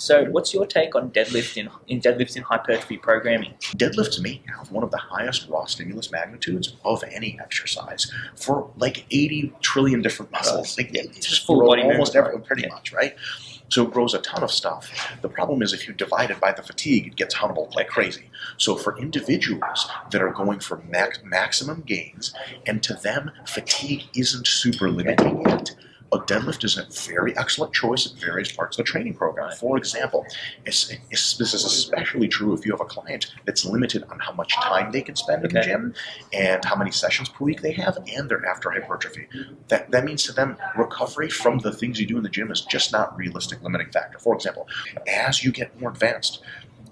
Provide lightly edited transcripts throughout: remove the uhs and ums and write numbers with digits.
So what's your take on deadlift in deadlifts in hypertrophy programming? Deadlifts may have one of the highest raw stimulus magnitudes of any exercise for like 80 trillion different muscles. Like, it's just full body almost movement, everyone, pretty much, right? So it grows a ton of stuff. The problem is if you divide it by the fatigue, it gets humbled like crazy. So for individuals that are going for maximum gains, and to them, fatigue isn't super limiting yet, a deadlift is a very excellent choice in various parts of the training program. For example, this is especially true if you have a client that's limited on how much time they can spend in the gym and how many sessions per week they have, and they're after hypertrophy. That means to them, recovery from the things you do in the gym is just not a realistic limiting factor. For example, as you get more advanced,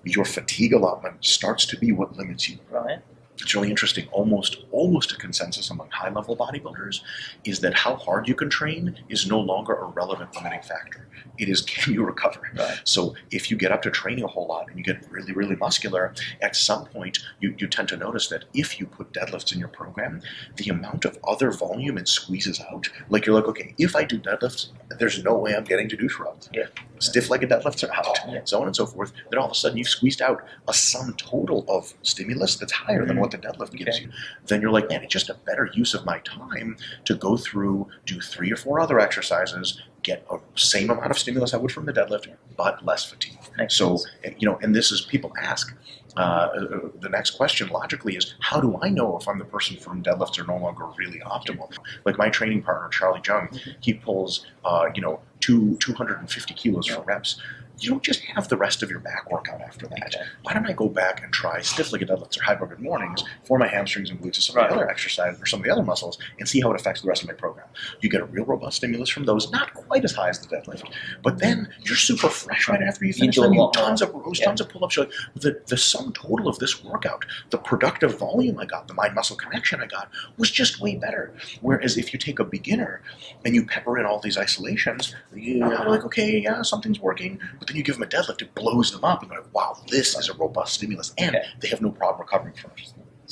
your fatigue allotment starts to be what limits you. Right. It's really interesting. Almost a consensus among high-level bodybuilders is that how hard you can train is no longer a relevant limiting factor. It is, can you recover? Right. So if you get up to training a whole lot and you get really, really muscular, at some point you tend to notice that if you put deadlifts in your program, the amount of other volume it squeezes out, like you're like, okay, if I do deadlifts, there's no way I'm getting to douche rods. Yeah. Stiff-legged deadlifts are out, so on and so forth. Then all of a sudden you've squeezed out a sum total of stimulus that's higher than what the deadlift gives you. Then you're like, man, it's just a better use of my time to go through, do 3 or 4 other exercises, get a same amount of stimulus I would from the deadlift, but less fatigue. So, and this is, people ask, the next question logically is, how do I know if I'm the person for whom deadlifts are no longer really optimal? Like my training partner, Charlie Jung, he pulls, 250 kilos for reps. You don't just have the rest of your back workout after that. Why don't I go back and try stiff-legged deadlifts or high-bar mornings for my hamstrings and glutes and some of the other exercises or some of the other muscles and see how it affects the rest of my program. You get a real robust stimulus from those, not quite as high as the deadlift, but then you're super fresh right after you finish. Then you tons of rows, tons of pull-ups. Like the sum total of this workout, the productive volume I got, the mind-muscle connection I got, was just way better. Whereas if you take a beginner and you pepper in all these isolations, you're like, okay, yeah, something's working, but then you give them a deadlift, it blows them up, and they're like, wow, this is a robust stimulus, and they have no problem recovering from it.